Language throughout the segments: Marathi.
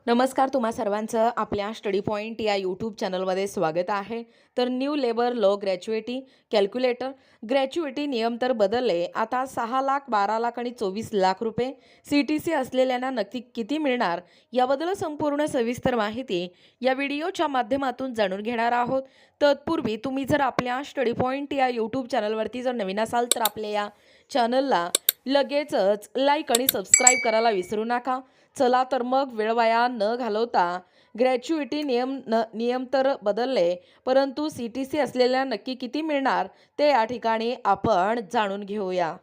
नमस्कार, तुम्हा सर्वांचं आपल्या स्टडी पॉईंट या यूट्यूब चॅनलमध्ये स्वागत आहे. तर new labour law gratuity calculator gratuity नियम तर बदलले. आता 6,00,000, 12,00,000 आणि 24,00,000 रुपये CTC असलेल्यांना नक्की किती मिळणार याबद्दल संपूर्ण सविस्तर माहिती या व्हिडिओच्या माध्यमातून जाणून घेणार आहोत. तत्पूर्वी तुम्ही जर आपल्या स्टडी पॉईंट या यूट्यूब चॅनलवरती जर नवीन असाल तर आपल्या या चॅनलला लगेचच लाईक आणि सबस्क्राईब करायला विसरू नका. चला तर मग वेळ वाया न घालवता ग्रॅच्युइटी नियम तर बदलले, परंतु CTC असलेल्या नक्की किती मिळणार ते या ठिकाणी आपण जाणून घेऊया.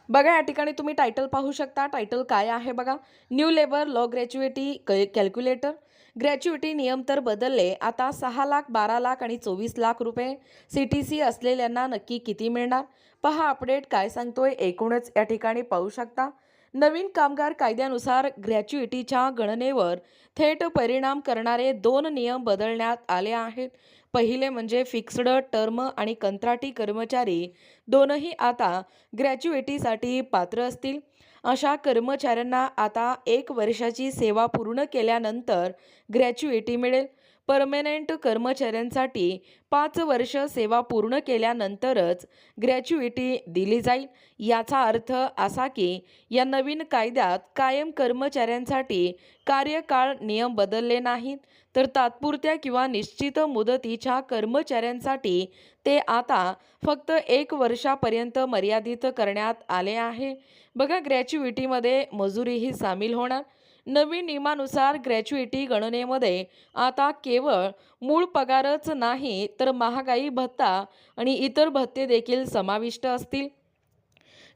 बघा, या ठिकाणी तुम्ही टायटल पाहू शकता. टायटल काय आहे बघा, new labour law gratuity calculator. Gratuity नियम तर बदलले. आता 6,00,000, 12,00,000 आणि 24,00,000 रुपये CTC असलेल्यांना नक्की किती मिळणार पहा. अपडेट काय सांगतोय एकूणच या ठिकाणी पाहू शकता. नवीन कामगार कायद्यानुसार ग्रॅच्युइटीच्या गणनेवर थेट परिणाम करणारे 2 नियम बदलण्यात आले आहेत. पहिले म्हणजे फिक्स्ड टर्म आणि कंत्राटी कर्मचारी दोनही आता ग्रॅच्युइटीसाठी पात्र असतील. अशा कर्मचाऱ्यांना आता 1 वर्षाची सेवा पूर्ण केल्यानंतर ग्रॅच्युइटी मिळेल. परमनेंट कर्मचाऱ्यांसाठी 5 वर्ष सेवा पूर्ण केल्यानंतरच ग्रॅच्युइटी दिली जाईल. याचा अर्थ असा की या नवीन कायद्यात कायम कर्मचाऱ्यांसाठी कार्यकाळ नियम बदलले नाहीत, तर तात्पुरत्या किंवा निश्चित मुदतीच्या कर्मचाऱ्यांसाठी ते आता फक्त 1 वर्षापर्यंत मर्यादित करण्यात आले आहे. बघा, ग्रॅच्युइटीमध्ये मजुरीही सामील होणार. नवीन नियमानुसार ग्रॅच्युइटी गणनेमध्ये आता केवळ मूळ पगारच नाही तर महागाई भत्ता आणि इतर भत्ते देखील समाविष्ट असतील.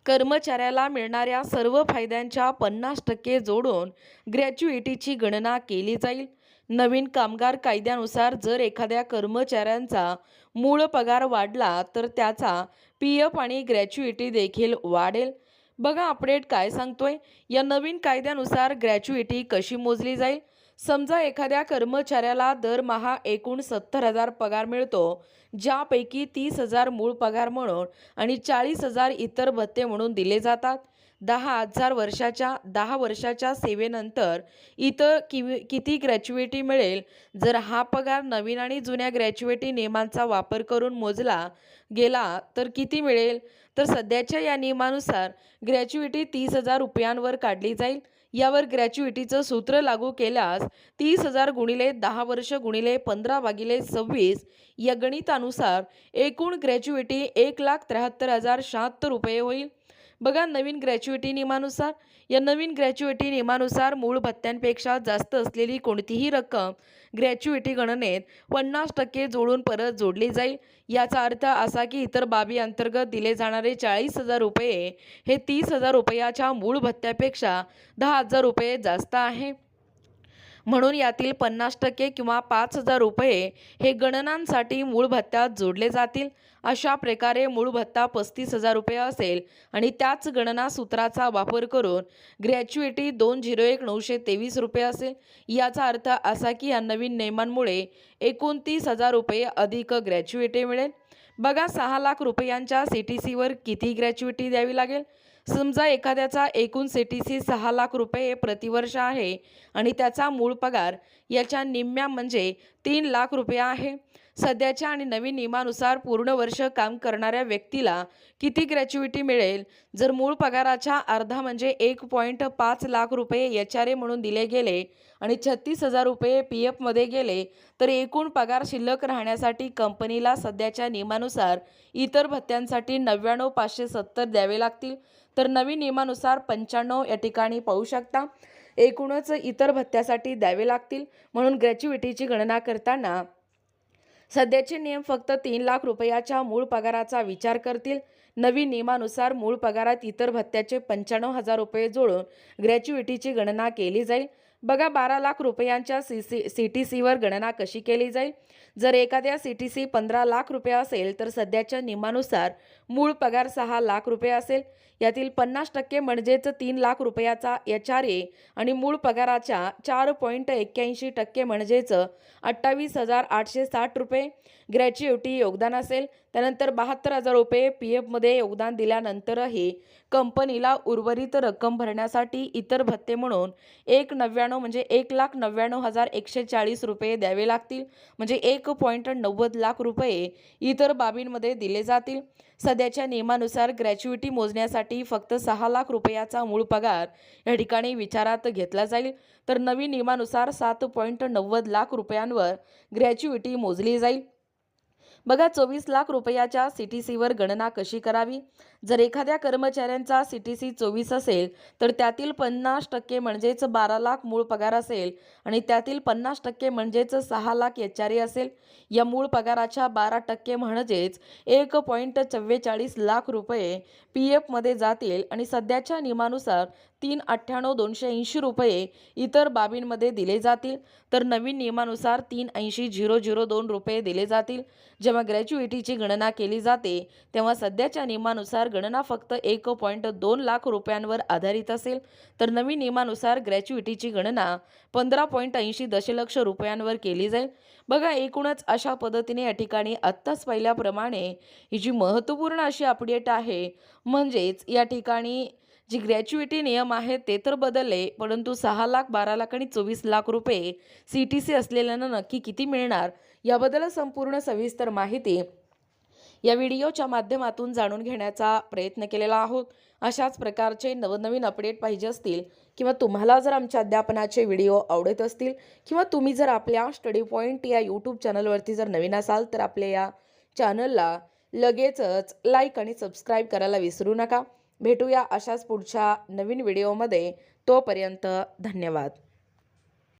कर्मचाऱ्याला मिळणाऱ्या सर्व फायद्यांच्या 50% जोडून ग्रॅच्युइटीची गणना केली जाईल. नवीन कामगार कायद्यानुसार जर एखाद्या कर्मचाऱ्यांचा मूळ पगार वाढला तर त्याचा PF आणि ग्रॅच्युइटी देखील वाढेल. बघा, अपडेट काय सांगतोय. या नवीन कायद्यानुसार ग्रॅच्युइटी कशी मोजली जाईल. समजा एखाद्या कर्मचाऱ्याला दरमहा एकूण 70,000 पगार मिळतो, ज्यापैकी 30,000 मूळ पगार म्हणून आणि 40,000 इतर भत्ते म्हणून दिले जातात. 10 वर्षाच्या सेवेनंतर इतर किती ग्रॅच्युइटी मिळेल. जर हा पगार नवीन आणि जुन्या ग्रॅच्युइटी नियमांचा वापर करून मोजला गेला तर किती मिळेल. तर सध्याच्या या नियमानुसार ग्रॅच्युइटी 30,000 रुपयांवर काढली जाईल. यावर ग्रॅच्युइटीचं सूत्र लागू केल्यास 30,000 गुणिले 10 वर्ष गुणिले 15/26 या गणितानुसार एकूण ग्रॅच्युइटी 1,73,076 रुपये होईल. बघा, नवीन ग्रॅच्युइटी नियमानुसार या नवीन ग्रॅच्युइटी नियमानुसार मूळ भत्त्यांपेक्षा जास्त असलेली कोणतीही रक्कम ग्रॅच्युइटी गणनेत 50% जोडून परत जोडली जाईल. याचा अर्थ असा की इतर बाबी अंतर्गत दिले जाणारे 40,000 रुपये हे 30,000 रुपयाच्या मूळ भत्त्यापेक्षा 10,000 रुपये जास्त आहे. म्हणून यातील 50% किंवा 5,000 रुपये हे गणनांसाठी मूळ भत्त्यात जोडले जातील. अशा प्रकारे मूळ भत्ता 35,000 रुपये असेल आणि त्याच गणना सूत्राचा वापर करून ग्रॅच्युइटी 201,923 रुपये असेल. याचा अर्थ असा की या नवीन नियमांमुळे 29,000 रुपये अधिक ग्रॅच्युइटी मिळेल. बघा, 6,00,000 रुपयांच्या CTCवर किती ग्रॅच्युइटी द्यावी लागेल. समजा एखाद्याचा एकूण CTC 6,00,000 रुपये प्रतिवर्ष आहे आणि त्याचा मूळ पगार याच्या निम्म्या म्हणजे 3,00,000 रुपये आहे. सध्याच्या आणि नवीन नियमानुसार पूर्ण वर्ष काम करणाऱ्या व्यक्तीला किती ग्रॅच्युइटी मिळेल. जर मूळ पगाराच्या अर्धा म्हणजे 1.5 लाख रुपये HRA म्हणून दिले गेले आणि 36,000 रुपये PF मध्ये गेले तर एकूण पगार शिल्लक राहण्यासाठी कंपनीला सध्याच्या नियमानुसार इतर भत्त्यांसाठी 99,570 द्यावे लागतील. तर नवीन नियमानुसार 95 या ठिकाणी पाहू शकता. एकूणच इतर भत्त्यासाठी द्यावे लागतील. म्हणून ग्रॅच्युइटीची गणना करताना सध्याचे नियम फक्त 3,00,000 रुपयाच्या मूळ पगाराचा विचार करतील. नवीन नियमानुसार मूळ पगारात इतर भत्त्याचे 95,000 रुपये जोडून ग्रॅच्युइटीची गणना केली जाईल. बघा, 12,00,000 रुपयांच्या CTCवर गणना कशी केली जाईल. जर एखाद्या CTC 15,00,000 रुपये असेल तर सध्याच्या नियमानुसार मूळ पगार 6,00,000 रुपये असेल. यातील 50% म्हणजेच 3,00,000 रुपयाचा HRA आणि मूळ पगाराच्या 4.81% म्हणजेच 28,860 रुपये ग्रॅच्युइटी योगदान असेल. त्यानंतर 72,000 रुपये PF मध्ये योगदान दिल्यानंतरही कंपनीला उर्वरित रक्कम भरण्यासाठी इतर भत्ते म्हणून 1,99 म्हणजे 1,99,140 रुपये द्यावे लागतील. म्हणजे 1.90 लाख रुपये इतर बाबींमध्ये दिले जातील. सध्याच्या नियमानुसार ग्रॅच्युइटी मोजण्यासाठी फक्त 6 लाख रुपयाचा मूळ पगार या ठिकाणी विचारात घेतला जाईल. तर नवीन नियमानुसार 7.90 लाख रुपयांवर ग्रॅच्युइटी मोजली जाईल. बघा 24 लाख रुपयाच्या CTCवर गणना कशी करावी. जर एखाद्या कर्मचाऱ्यांचा CTC 24 असेल तर त्यातील 50% म्हणजेच 12 लाख मूळ पगार असेल आणि त्यातील 50% म्हणजेच 6 लाख HRA असेल. या मूळ पगाराच्या 12% म्हणजेच 1.44 लाख रुपये PF मध्ये जातील आणि सध्याच्या नियमानुसार 3,98,280 रुपये इतर बाबींमध्ये दिले जातील. तर नवीन नियमानुसार 3,80,002 रुपये दिले जातील. जेव्हा ग्रॅच्युइटीची गणना केली जाते तेव्हा सध्याच्या नियमानुसार गणना फक्त 1.2 लाख रुपयांवर आधारित असेल. तर नवीन नियमानुसार ग्रॅच्युइटीची गणना 15.80 दशलक्ष रुपयांवर केली जाईल. बघा एकूणच अशा पद्धतीने या ठिकाणी आत्ताच पाहिल्याप्रमाणे ही जी महत्त्वपूर्ण अशी अपडेट आहे, म्हणजेच या ठिकाणी जी ग्रॅच्युइटी नियम आहेत ते तर बदलले, परंतु 6 लाख, 12 लाख आणि 24 लाख रुपये CTC असलेल्यांना नक्की किती मिळणार याबद्दल संपूर्ण सविस्तर माहिती या व्हिडिओच्या माध्यमातून जाणून घेण्याचा प्रयत्न केलेला आहोत. अशाच प्रकारचे नवनवीन अपडेट पाहिजे असतील किंवा तुम्हाला जर आमच्या अध्यापनाचे व्हिडिओ आवडत असतील किंवा तुम्ही जर आपल्या स्टडी पॉईंट या यूट्यूब चॅनलवरती जर नवीन असाल तर आपल्या या चॅनलला लगेचच लाईक आणि सबस्क्राईब करायला विसरू नका. भेटूया अशाच पुढच्या नवीन व्हिडिओमध्ये. तोपर्यंत धन्यवाद.